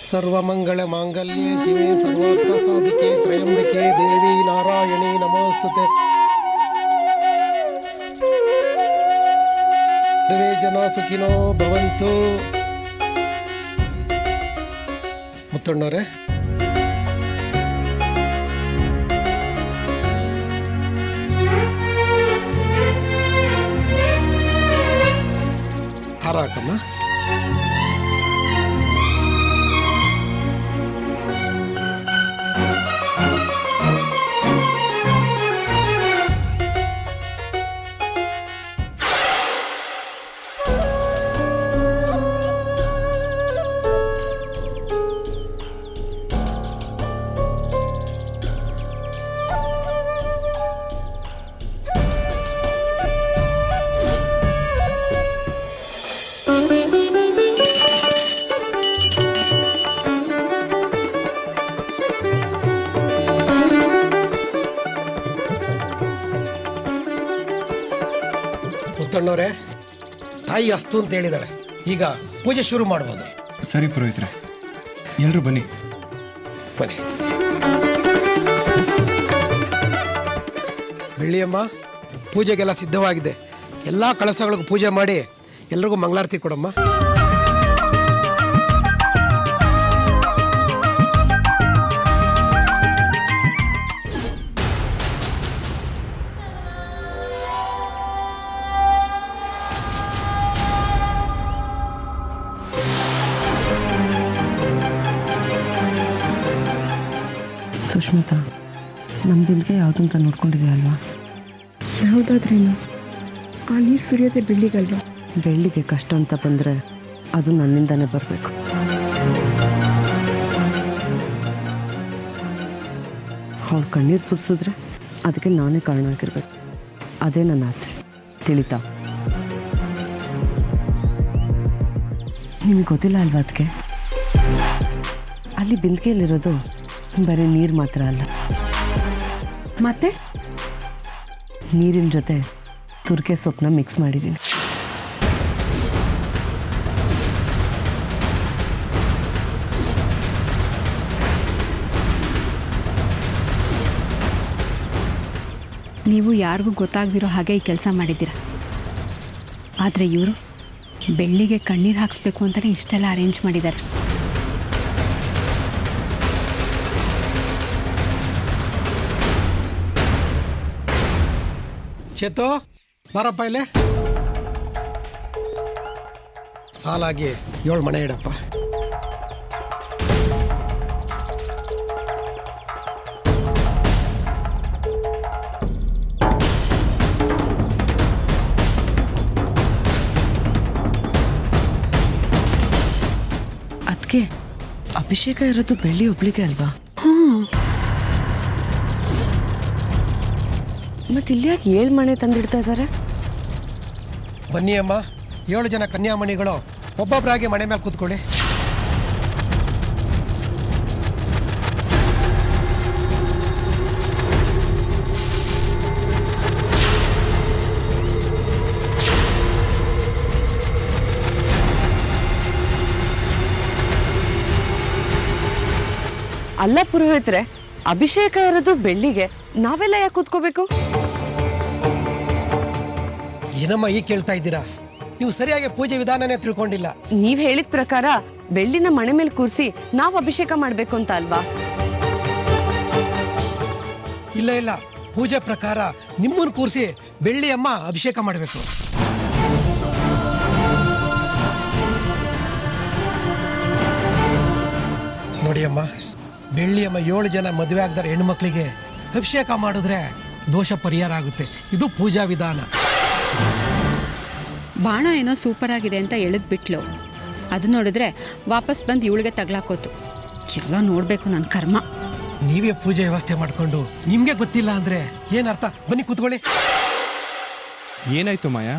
ಸರ್ವಮಂಗಳ ಮಾಂಗಲ್ಯೆ ಶಿವೆ ಸರ್ವಾರ್ಥ ಸಾಧಿಕೆ ತ್ರಯಂಬಿಕೆ ದೇವಿ ನಾರಾಯಣಿ ನಮೋಸ್ತುತೆ. ಸರ್ವೇ ಜನ ಸುಖಿನೋ ಭವಂತು. ಮುತ್ತಣ್ಣವ್ರೆ, ಹಾರ ಹಾಕಮ್ಮ. ಮುತ್ತಣ್ಣವ್ರೆ, ತಾಯಿ ಅಸ್ತು ಅಂತ ಹೇಳಿದಾಳೆ. ಈಗ ಪೂಜೆ ಶುರು ಮಾಡ್ಬೋದು. ಸರಿ ಪುರೋಹಿತ್ರೆ, ಎಲ್ಲರೂ ಬನ್ನಿ. ಬನ್ನಿ. ಬೆಳ್ಳಿಯಮ್ಮ, ಪೂಜೆಗೆಲ್ಲ ಸಿದ್ಧವಾಗಿದೆ. ಎಲ್ಲ ಕಳಸಗಳಿಗೂ ಪೂಜೆ ಮಾಡಿ ಎಲ್ರಿಗೂ ಮಂಗಳಾರತಿ ಕೊಡಮ್ಮ. ಸುಷ್ಮಿತಾ, ನಮ್ಮ ಬಿಲ್ಗೆ ಯಾವುದು ಅಂತ ನೋಡ್ಕೊಂಡಿದೆ ಅಲ್ವಾ? ಯಾವುದಾದ್ರೇನು, ಆ ನೀರು ಸುರಿಯೋದೆ ಬೆಳ್ಳಿಗಲ್ವಾ? ಬೆಳ್ಳಿಗೆ ಕಷ್ಟ ಅಂತ ಬಂದರೆ ಅದು ನನ್ನಿಂದನೇ ಬರಬೇಕು. ಅವಳು ಕಣ್ಣೀರು ಸುರಿಸಿದ್ರೆ ಅದಕ್ಕೆ ನಾನೇ ಕಾರಣ ಆಗಿರ್ಬೇಕು. ಅದೇ ನನ್ನ ಆಸೆ, ತಿಳಿತಾ? ನಿಮ್ಗೆ ಗೊತ್ತಿಲ್ಲ ಅಲ್ವಾ ಅದಕ್ಕೆ? ಅಲ್ಲಿ ಬಿಲ್ಗೆಯಲ್ಲಿರೋದು ಬರೀ ನೀರು ಮಾತ್ರ ಅಲ್ಲ, ಮತ್ತೆ ನೀರಿನ ಜೊತೆ ತುರ್ಕೆ ಸೊಪ್ಪನ್ನ ಮಿಕ್ಸ್ ಮಾಡಿದ್ದೀನಿ. ನೀವು ಯಾರಿಗೂ ಗೊತ್ತಾಗದಿರೋ ಹಾಗೆ ಈ ಕೆಲಸ ಮಾಡಿದ್ದೀರ. ಆದರೆ ಇವರು ಬೆಳ್ಳಿಗೆ ಕಣ್ಣೀರು ಹಾಕಿಸ್ಬೇಕು ಅಂತಲೇ ಇಷ್ಟೆಲ್ಲ ಅರೇಂಜ್ ಮಾಡಿದ್ದಾರೆ. ಚೇತು, ಬಾರಪ್ಪ ಇಲ್ಲೇ. ಸಾಲಾಗಿ 7 ಮನೆ ಇಡಪ್ಪ. ಅದಕ್ಕೆ ಅಭಿಷೇಕ ಇರೋದು ಬೆಳ್ಳಿ ಒಬ್ಳಿಗೆ ಅಲ್ವಾ? ಮತ್ತೆ ಇಲ್ಲಿ ಯಾಕೆ 7 ಮನೆ ತಂದಿಡ್ತಾ ಇದ್ದಾರೆ? ಬನ್ನಿ ಅಮ್ಮ, 7 ಜನ ಕನ್ಯಾಮಣಿಗಳು ಒಬ್ಬೊಬ್ಬರಾಗಿ ಮನೆ ಮೇಲೆ ಕೂತ್ಕೊಳ್ಳಿ. ಅಲ್ಲ ಪುರೋಹಿತ್ರೆ, ಅಭಿಷೇಕ ಇರೋದು ಬೆಳ್ಳಿಗೆ, ನಾವೆಲ್ಲ ಯಾಕೆ ಕೂತ್ಕೋಬೇಕು? ಏನಮ್ಮ ಈಗ ಕೇಳ್ತಾ ಇದ್ದೀರಾ? ನೀವು ಸರಿಯಾಗಿ ಪೂಜೆ ವಿಧಾನನೇ ತಿಳ್ಕೊಂಡಿಲ್ಲ. ನೀವ್ ಹೇಳಿದ ಪ್ರಕಾರ ಬೆಳ್ಳಿನ ಮನೆ ಮೇಲೆ ಕೂರಿಸಿ ನಾವು ಅಭಿಷೇಕ ಮಾಡ್ಬೇಕು ಅಂತ ಅಲ್ವಾ? ಇಲ್ಲ ಇಲ್ಲ, ಪೂಜೆ ಪ್ರಕಾರ ನಿಮ್ಮನ್ನು ಕೂರಿಸಿ ಬೆಳ್ಳಿ ಅಮ್ಮ ಅಭಿಷೇಕ ಮಾಡಬೇಕು. ನೋಡಿ ಅಮ್ಮ, ಬೆಳ್ಳಿ ಅಮ್ಮ 7 ಜನ ಮದುವೆ ಆಗದಾರ ಹೆಣ್ಮಕ್ಳಿಗೆ ಅಭಿಷೇಕ ಮಾಡಿದ್ರೆ ದೋಷ ಪರಿಹಾರ ಆಗುತ್ತೆ. ಇದು ಪೂಜಾ ವಿಧಾನ. ಬಾಣ ಏನೋ ಸೂಪರ್ ಆಗಿದೆ ಅಂತ ಎಳೆದ್ಬಿಟ್ಲು. ಅದು ನೋಡಿದ್ರೆ ವಾಪಸ್ ಬಂದು ಇವಳಿಗೆ ತಗ್ಲಾಕೋತು. ಎಲ್ಲ ನೋಡಬೇಕು ನನ್ನ ಕರ್ಮ. ನೀವೇ ಪೂಜೆ ವ್ಯವಸ್ಥೆ ಮಾಡಿಕೊಂಡು ನಿಮಗೆ ಗೊತ್ತಿಲ್ಲ ಅಂದ್ರೆ ಏನರ್ಥ? ಬನ್ನಿ ಕೂತ್ಕೊಳ್ಳಿ. ಏನಾಯ್ತು ಮಾಯಾ?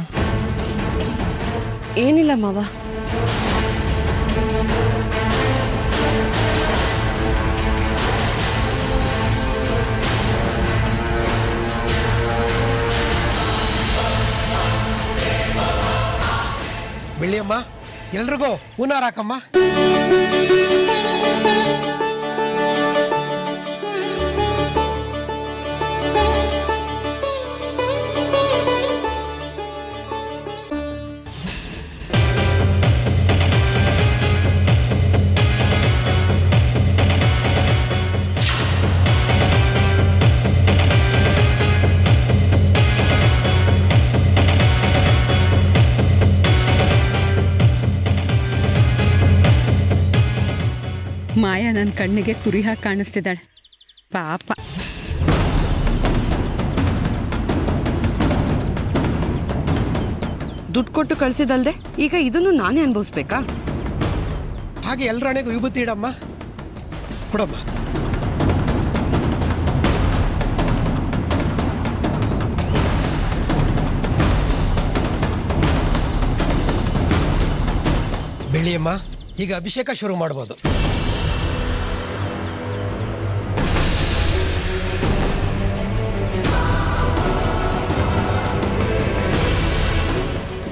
ಏನಿಲ್ಲ ಮಾವ. ಬೆಳ್ಳಿಯಮ್ಮ, ಎಲ್ರಿಗೂ ಹೂನಾರ ಹಾಕಮ್ಮ. ಮಾಯಾ ನನ್ನ ಕಣ್ಣಿಗೆ ಕುರಿ ಹಾಕಿ ಕಾಣಿಸ್ತಿದ್ದಾಳೆ ಪಾಪ. ದುಡ್ಡು ಕೊಟ್ಟು ಕಳಿಸಿದಲ್ದೆ ಈಗ ಇದನ್ನು ನಾನೇ ಅನುಭವಿಸ್ಬೇಕಾ? ಹಾಗೆ ಎಲ್ಲರ ಹಣೆಗೂ ವಿಭೂತಿ ಇಡಮ್ಮ, ಕೊಡಮ್ಮ. ಬೆಳ್ಳಿಯಮ್ಮ, ಈಗ ಅಭಿಷೇಕ ಶುರು ಮಾಡ್ಬೋದು.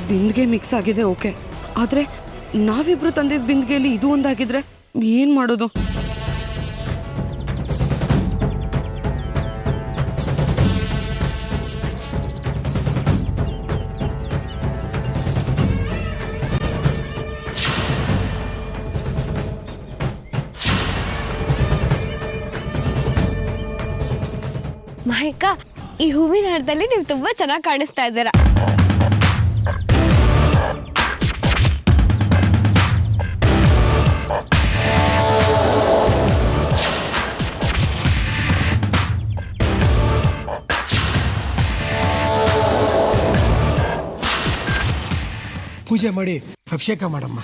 ಬಿಂದಿಗೆ ಮಿಕ್ಸ್ ಆಗಿದೆ ಓಕೆ, ಆದರೆ ನಾವಿಬ್ರು ತಂದಿದ್ದ ಬಿಂದಿಗೆಯಲ್ಲಿ ಇದು ಒಂದಾಗಿದ್ರೆ ಏನು ಮಾಡೋದು? ಮಹಿಕಾ, ಈ ಹೂವಿನ ಹಾರದಲ್ಲಿ ನೀವು ತುಂಬಾ ಚೆನ್ನಾಗಿ ಕಾಣಿಸ್ತಾ ಇದ್ದೀರಾ. ಪೂಜೆ ಮಾಡಿ ಅಭಿಷೇಕ ಮಾಡಮ್ಮ.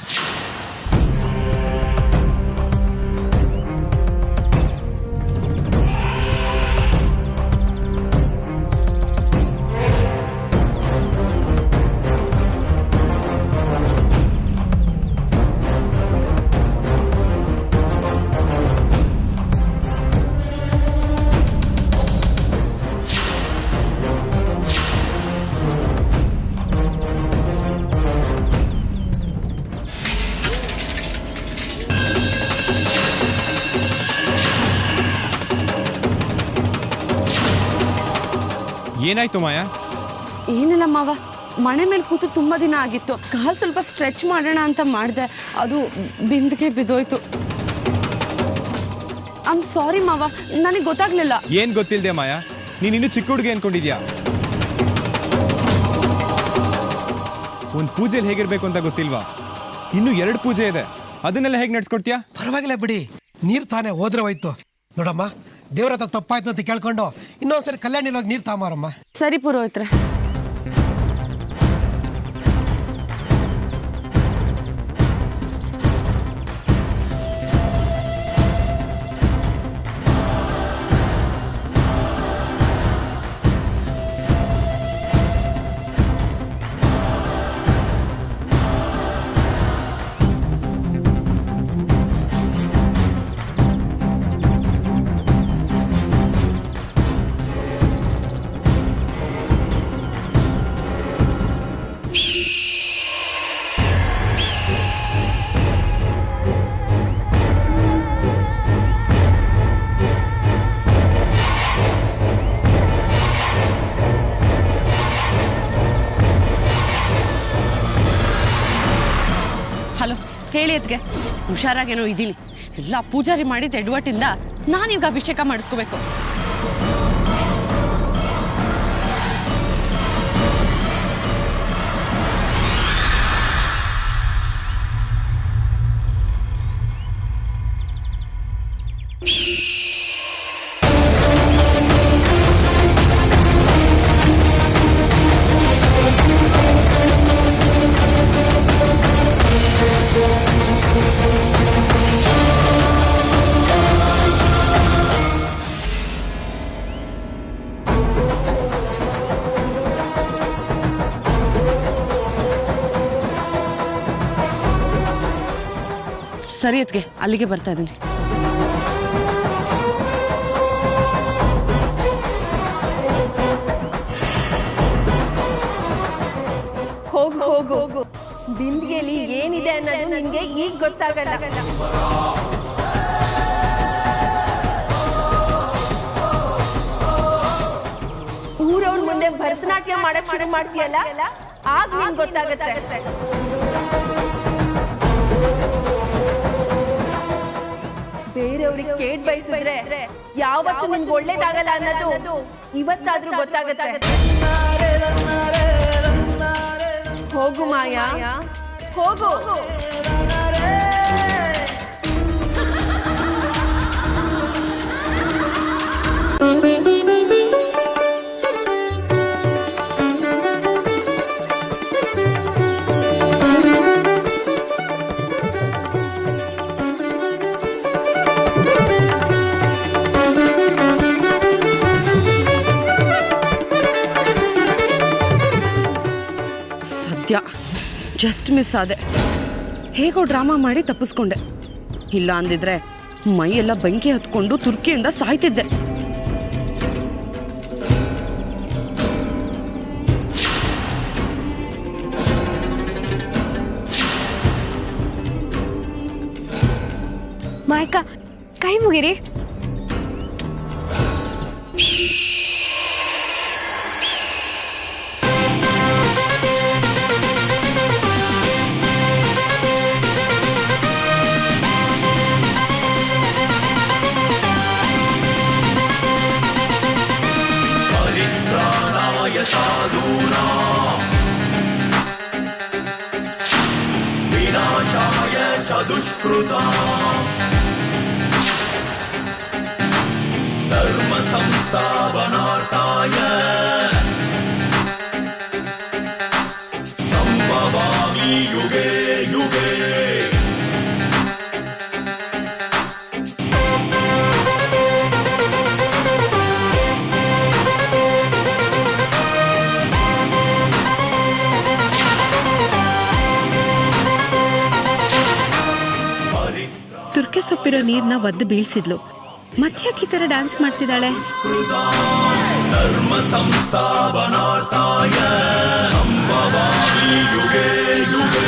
ಏನಾಯ್ತು ಮಾಯಾ? ಏನಿಲ್ಲ ಮಾವ, ಮನೆ ಮೇಲೆ ಕೂತು ತುಂಬ ದಿನ ಆಗಿತ್ತು. ಕಾಲು ಸ್ವಲ್ಪ ಸ್ಟ್ರೆಚ್ ಮಾಡೋಣ ಅಂತ ಮಾಡಿದೆ, ಅದು ಬಿಂದಿಗೆ ಬಿದ್ದೋಯ್ತು. ಐಮ್ ಸಾರಿ ಮಾವ, ನನಗೆ ಗೊತ್ತಾಗ್ಲಿಲ್ಲ. ಏನ್ ಗೊತ್ತಿಲ್ದೆ ಮಾಯಾ? ನೀನ್ ಇನ್ನು ಚಿಕ್ಕ ಹುಡುಗಿ ಅನ್ಕೊಂಡಿದ್ಯಾ? ಒಂದ್ ಪೂಜೆಲಿ ಹೇಗಿರ್ಬೇಕು ಅಂತ ಗೊತ್ತಿಲ್ವಾ? ಇನ್ನು 2 ಪೂಜೆ ಇದೆ, ಅದನ್ನೆಲ್ಲ ಹೇಗೆ ನಡ್ಸ್ಕೊಡ್ತೀಯಾ? ಪರವಾಗಿಲ್ಲ ಬಿಡಿ, ನೀರು ತಾನೇ ಹೋದ್ರೆ ಹೋಯ್ತು. ನೋಡಮ್ಮ, ದೇವ್ರ ಹತ್ರ ತಪ್ಪಾಯ್ತು ಅಂತ ಕೇಳ್ಕೊಂಡು ಇನ್ನೊಂದ್ಸರಿ ಕಲ್ಯಾಣಿಲಿ ಹೋಗಿ ನೀರು ತಾಮಾರಮ್ಮ. ಸರಿ ಪುರೋಹಿತ್ರೆ. ಹಲೋ, ಹೇಳಿ ಅದಕ್ಕೆ. ಹುಷಾರಾಗೇನೋ ಇದ್ದೀನಿ. ಎಲ್ಲ ಪೂಜಾರಿ ಮಾಡಿದ ಎಡವಟ್ಟಿಂದ ನಾನೀಗ ಅಭಿಷೇಕ ಮಾಡಿಸ್ಕೋಬೇಕು. ಸರಿ ಅದಕ್ಕೆ, ಅಲ್ಲಿಗೆ ಬರ್ತಾ ಇದ್ದೀನಿ. ಹೋಗು ಹೋಗು ಹೋಗು, ಬಿಂದಿಗೆಯಲ್ಲಿ ಏನಿದೆ ಅನ್ನೋದು ನಿನ್ಗೆ ಈಗ ಗೊತ್ತಾಗಲ್ಲ. ಭರತನಾಟ್ಯ ಮಾಡಕ್ ಶುರು ಮಾಡ್ತೀಯಲ್ಲ ಆಗ ನಿಂಗೆ ಗೊತ್ತಾಗುತ್ತೆ. ಬೇರೆಯವ್ರಿಗೆ ಕೇಡ್ ಬಯಸಿದ್ರೆ ಯಾವತ್ತೂ ನಿನ್ಗೆ ಒಳ್ಳೇದಾಗಲ್ಲ ಅನ್ನೋದು ಇವತ್ತಾದ್ರೂ ಗೊತ್ತಾಗುತ್ತೆ. ಹೋಗು ಮಾಯಾ, ಹೋಗು. ಸದ್ಯ ಜಸ್ಟ್ ಮಿಸ್ ಆದೆ. ಹೇಗೋ ಡ್ರಾಮಾ ಮಾಡಿ ತಪ್ಪಿಸ್ಕೊಂಡೆ. ಇಲ್ಲ ಅಂದಿದ್ರೆ ಮೈಯೆಲ್ಲ ಬೆಂಕಿ ಹತ್ಕೊಂಡು ತುರ್ಕಿಯಿಂದ ಸಾಯ್ತಿದ್ದೆ. ಮಾಯಕ್ಕ ಕೈ ಮುಗಿರಿ. विनाशाय च दुष्कृताम् धर्म संस्थापनार्थाय संभवामि युगे युगे. ತುರ್ಕೆ ಸೊಪ್ಪಿರೋ ನೀರ್ನ ಒದ್ದು ಬೀಳ್ಸಿದ್ಲು. ಮತ್ತ್ಯಾಕೆ ಈ ಥರ ಡ್ಯಾನ್ಸ್ ಮಾಡ್ತಿದ್ದಾಳೆ? ಧರ್ಮ ಸಂಸ್ಥಾಪನಾರ್ಥಾಯ ಸಂಭವಾಮಿ ಯುಗೆ ಯುಗೆ.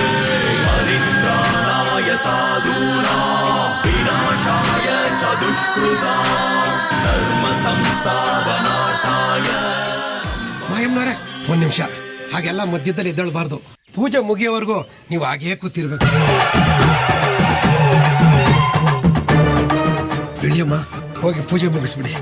ಪರಿತ್ರಾಣಾಯ ಸಾಧೂನಾಂ ವಿನಾಶಾಯ ಚ ದುಷ್ಕೃತಾಂ ಧರ್ಮ ಸಂಸ್ಥಾಪನಾರ್ಥಾಯ. ಮಾಯಮ್ಮನವರೇ, ಒಂದು ನಿಮಿಷ. ಹಾಗೆಲ್ಲ ಮಧ್ಯದಲ್ಲಿ ಎದ್ದೇಳಬಾರ್ದು. ಪೂಜೆ ಮುಗಿಯೋವರೆಗೂ ನೀವು ಹಾಗೇ ಕೂತಿರ್ಬೇಕು. ಬೆಳಿಯಮ್ಮ, ಹೋಗಿ ಪೂಜೆ ಮುಗಿಸ್ಬಿಡಿ.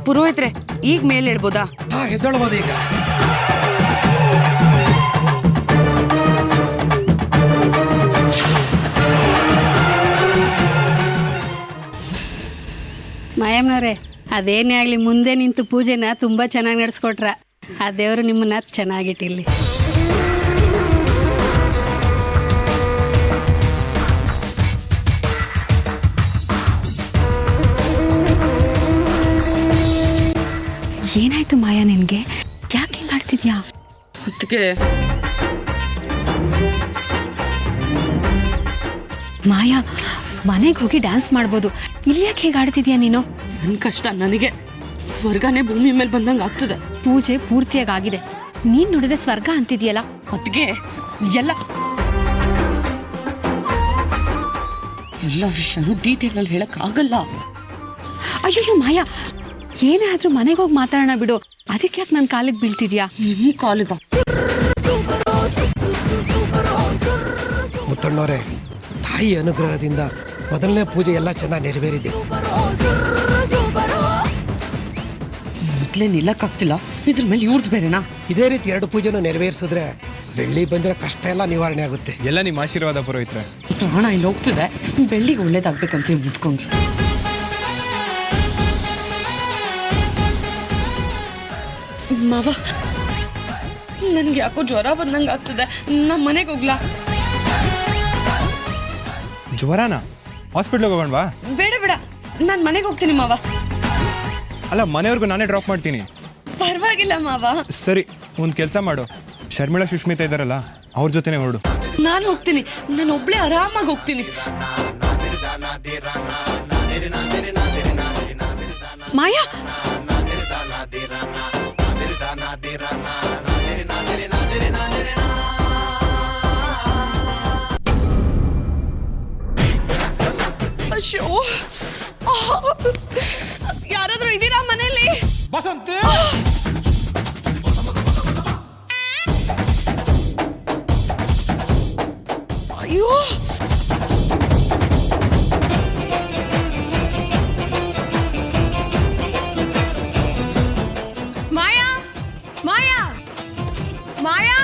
ಪುರೋಹಿತ್ರೆ, ಈಗ ಮೇಲೆ ಹೇಳ್ಬೋದಾ? ಹಾ, ಎದ್ದೇಳಬಹುದು ಈಗ. ಮಾಯಮ್ಮನವ್ರೆ, ಅದೇನೇ ಆಗಲಿ ಮುಂದೆ ನಿಂತು ಪೂಜೆನ ತುಂಬ ಚೆನ್ನಾಗಿ ನಡೆಸ್ಕೊಟ್ರ. ಆ ದೇವರು ನಿಮ್ಮನ್ನ ಚೆನ್ನಾಗಿಟ್ಟಿಲ್ಲಿ. ಏನಾಯ್ತು ಮಾಯಾ ನಿನ್ಗೆ? ಯಾಕೆ ಹಿಂಗೆ ಆಡ್ತಿದ್ಯಾ? ಅದಕ್ಕೆ ಮಾಯಾ, ಮನೆಗೆ ಹೋಗಿ ಡ್ಯಾನ್ಸ್ ಮಾಡ್ಬೋದು. ಇಲ್ಲಿ ಯಾಕೆ ಹೇಗೆ ಆಡ್ತಿದ್ಯಾ ನೀನು? ನನ್ನ ಕಷ್ಟ ನನಗೆ ಸ್ವರ್ಗನೇ ಭೂಮಿ ಮೇಲೆ ಬಂದಂಗೆ ಆಗ್ತದೆ. ಪೂಜೆ ಪೂರ್ತಿಯಾಗಿ ಆಗಿದೆ. ನೀನ್ ನೋಡಿದ್ರೆ ಸ್ವರ್ಗ ಅಂತಿದ್ಯಲ್ಲ. ಅದಕ್ಕೆ ಎಲ್ಲ ವಿಷಯನೂ ಡೀಟೇಲ್ ಅಲ್ಲಿ ಹೇಳಕ್ ಆಗಲ್ಲ. ಅಯ್ಯೋ ಮಾಯಾ, ಏನೇ ಆದ್ರೂ ಮನೆಗೆ ಹೋಗಿ ಮಾತಾಡೋಣ ಬಿಡು. ಅದಕ್ಕೆ ಯಾಕೆ ನನ್ನ ಕಾಲಿಗೆ ಬೀಳ್ತಿದ್ಯಾ? ನಿಮ್ಮ ಕಾಲಿಗ ಮುತ್ತಣ್ಣವರೇ, ತಾಯಿ ಅನುಗ್ರಹದಿಂದ ಮೊದಲನೇ ಪೂಜೆ ಎಲ್ಲ ಚೆನ್ನಾಗಿ ನೆರವೇರಿದೆ. ಮೊದಲೇ ನಿಲ್ಲಕ್ಕಾಗ್ತಿಲ್ಲ, ಇದ್ರ ಮೇಲೆ ಇವ್ರದ್ದು ಬೇರೆನಾ? ಇದೇ ರೀತಿ 2 ಪೂಜೆನೂ ನೆರವೇರಿಸಿದ್ರೆ ಬೆಳ್ಳಿ ಬಂದಿರೋ ಕಷ್ಟ ಎಲ್ಲ ನಿವಾರಣೆ ಆಗುತ್ತೆ. ಎಲ್ಲ ನಿಮ್ಮ ಆಶೀರ್ವಾದ ಪುರೋಹಿತ್ರೆ. ಪ್ರಾಣ ಇಲ್ಲಿ ಹೋಗ್ತಿದೆ. ಬೆಳ್ಳಿಗೆ ಒಳ್ಳೇದಾಗ್ಬೇಕಂತ ಮುಟ್ಕೊಂಡು ಮಾವ, ನನ್ಗೆ ಯಾಕೋ ಜ್ವರ ಬಂದಂಗೆ ಆಗ್ತದೆ. ನಮ್ಮ ಮನೆಗೆ ಹೋಗ್ಲಾ? ಜ್ವರನ? ಹಾಸ್ಪಿಟ್ಲಿಗೆ ಹೋಗೋಣವಾ? ಬೇಡ ಬೇಡ, ನಾನು ಮನೆಗೆ ಹೋಗ್ತೀನಿ ಮಾವ. ಅಲ್ಲ, ಮನೆಯವ್ರಿಗೂ ನಾನೇ ಡ್ರಾಪ್ ಮಾಡ್ತೀನಿ. ಪರವಾಗಿಲ್ಲ ಮಾವ. ಸರಿ, ಒಂದು ಕೆಲಸ ಮಾಡು, ಶರ್ಮಿಳಾ ಸುಷ್ಮಿತಾ ಇದ್ದಾರಲ್ಲ ಅವ್ರ ಜೊತೆನೇ ಹೊರಡು. ನಾನು ಹೋಗ್ತೀನಿ, ನಾನು ಒಬ್ಳೆ ಆರಾಮಾಗಿ ಹೋಗ್ತೀನಿ. ಮಾಯಾ, ಅಯ್ಯೋ, ಯಾರಾದ್ರೂ ಇದೀರಾ ಮನೇಲಿ? ಬಸಂತಿ, ಅಯ್ಯೋ, ಮಾಯಾ ಮಾಯಾ ಮಾಯಾ,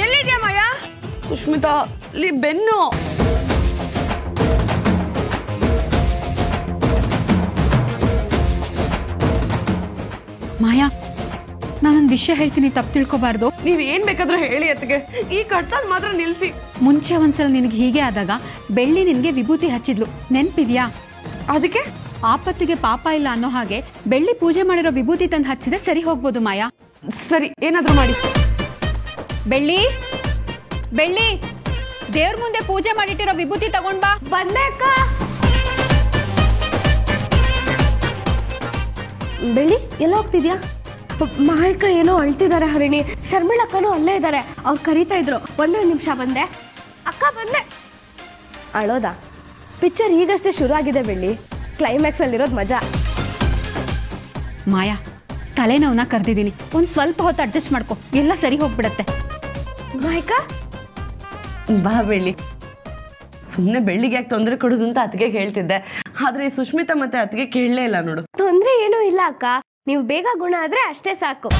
ಎಲ್ಲಿದ್ಯಾ ಮಾಯಾ? ಸುಷ್ಮಿತಾ, ಇಲ್ಲಿ ಬೆನ್ನು. ಮಾಯಾ, ನಾನೊಂದು ವಿಷಯ ಹೇಳ್ತೀನಿ, ತಪ್ಪು ತಿಳ್ಕೊಬಾರ್ದು. ನೀವ್ ಏನ್ ಬೇಕಾದ್ರೂ ಹೇಳಿ ಅತ್ತಿಗೆ, ಈ ಕಟ್ತಲ್ ಮಾತ್ರ ನಿಲ್ಸಿ. ಮುಂಚೆ ಒಂದ್ಸಲ ನಿನಗೆ ಹೀಗೆ ಆದಾಗ ಬೆಳ್ಳಿ ನಿನಗೆ ವಿಭೂತಿ ಹಚ್ಚಿದ್ಲು, ನೆನ್ಪಿದ್ಯಾ? ಅದಕ್ಕೆ ಆಪತ್ತಿಗೆ ಪಾಪ ಇಲ್ಲ ಅನ್ನೋ ಹಾಗೆ ಬೆಳ್ಳಿ ಪೂಜೆ ಮಾಡಿರೋ ವಿಭೂತಿ ತಂದು ಹಚ್ಚಿದ್ರೆ ಸರಿ ಹೋಗ್ಬೋದು. ಮಾಯಾ, ಸರಿ, ಏನಾದ್ರೂ ಮಾಡಿ. ಬೆಳ್ಳಿ, ಬೆಳ್ಳಿ, ದೇವ್ರ ಮುಂದೆ ಪೂಜೆ ಮಾಡಿಟ್ಟಿರೋ ವಿಭೂತಿ ತಗೊಂಡ್ ಬಾ. ಬಂದೆ ಅಕ್ಕ. ಬೆಳ್ಳಿ, ಎಲ್ಲ ಹೋಗ್ತಿದ್ಯಾ? ಮಾಯಕ್ಕ ಏನೋ ಅಳ್ತಿದ್ದಾರೆ ಹರಿಣಿ. ಶರ್ಮಿಳಕ್ಕನೂ ಅಲ್ಲೇ ಇದ್ದಾರೆ, ಅವ್ರು ಕರೀತಾ ಇದ್ರು. ಒಂದೇ ನಿಮಿಷ ಬಂದೆ ಅಕ್ಕ, ಬಂದೆ. ಅಳೋದಾ? ಪಿಕ್ಚರ್ ಈಗಷ್ಟೇ ಶುರು ಆಗಿದೆ ಬೆಳ್ಳಿ, ಕ್ಲೈಮ್ಯಾಕ್ಸ್ ಅಲ್ಲಿರೋದು ಮಜಾ. ಮಾಯಾ, ತಲೆನೋವನ್ನ ಕರೆದಿದ್ದೀನಿ, ಒಂದು ಸ್ವಲ್ಪ ಹೊತ್ತು ಅಡ್ಜಸ್ಟ್ ಮಾಡ್ಕೊ, ಎಲ್ಲ ಸರಿ ಹೋಗ್ಬಿಡತ್ತೆ. ಮಾಯಕ್ಕ, ಬಾ ಬೆಳ್ಳಿ. ಸುಮ್ಮನೆ ಬೆಳ್ಳಿಗೆ ಯಾಕೆ ತೊಂದರೆ ಕೊಡೋದು ಅಂತ ಅತ್ತಿಗೆ ಹೇಳ್ತಿದ್ದೆ, ಆದ್ರೆ ಈ ಸುಷ್ಮಿತಾ ಮತ್ತೆ ಅತ್ತಿಗೆ ಕೇಳಲೇ ಇಲ್ಲ ನೋಡು. ತೊಂದ್ರೆ ಏನೂ ಇಲ್ಲ ಅಕ್ಕ, ನೀವು ಬೇಗ ಗುಣ ಆದ್ರೆ ಅಷ್ಟೇ ಸಾಕು.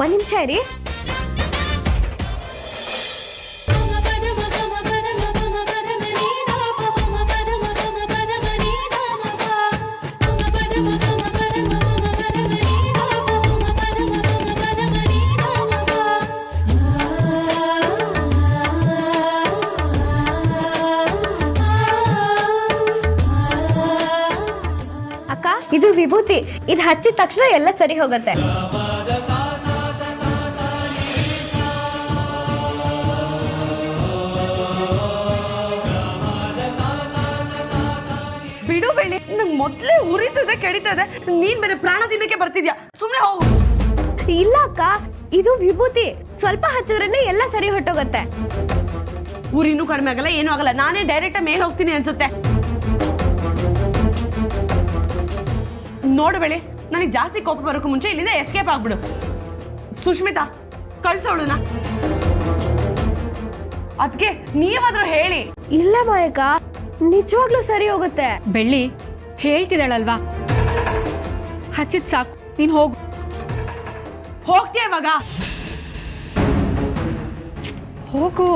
ಒಂದ್ ನಿಮಿಷ ಇರಿ. ಅಕ್ಕ, ಇದು ವಿಭೂತಿ, ಇದು ಹಚ್ಚಿದ ತಕ್ಷಣ ಎಲ್ಲ ಸರಿ ಹೋಗುತ್ತೆ. ಬಿಡು ಬೆಳ್ಳಿ, ನಂಗೆ ಮೊದ್ಲೇ ಉರಿತದೆ, ಕೆಡಿತದೆ, ನೀನ್ ಬೇರೆ ಪ್ರಾಣ ತಿನ್ನಕ್ಕೆ ಬರ್ತಿದ್ಯಾ, ಸುಮ್ನೆ ಹೋಗು. ಇಲ್ಲ ಅಕ್ಕ, ಇದು ವಿಭೂತಿ, ಸ್ವಲ್ಪ ಹಚ್ಚಿದ್ರೇನೆ ಎಲ್ಲ ಸರಿ ಹೊಟ್ಟೋಗುತ್ತೆ. ಊರಿನೂ ಕಡಿಮೆ ಆಗಲ್ಲ, ಏನೂ ಆಗಲ್ಲ. ನಾನೇ ಡೈರೆಕ್ಟ್ ಮೇಲೆ ಹೋಗ್ತೀನಿ ಅನ್ಸುತ್ತೆ. ನೋಡು ಬೆಳಿ, ನನಗೆ ಜಾಸ್ತಿ ಕೋಪ ಬರೋಕ್ಕೂ ಮುಂಚೆ ಇಲ್ಲಿಂದ ಎಸ್ಕೇಪ್ ಆಗ್ಬಿಡು. ಸುಷ್ಮಿತಾ, ಕಳ್ಸೋಳುನ. ಅದಕ್ಕೆ ನೀವಾದ್ರೂ ಹೇಳಿ. ಇಲ್ಲ ಮಾಯಕ, ನಿಜವಾಗ್ಲೂ ಸರಿ ಹೋಗುತ್ತೆ. ಬೆಳ್ಳಿ ಹೇಳ್ತಿದ್ದಾಳಲ್ವಾ, ಹಚ್ಚಿದ್ ಸಾಕು, ನೀನು ಹೋಗು. ಹೋಗ್ತೀಯ ಇವಾಗ? ಹೋಗು.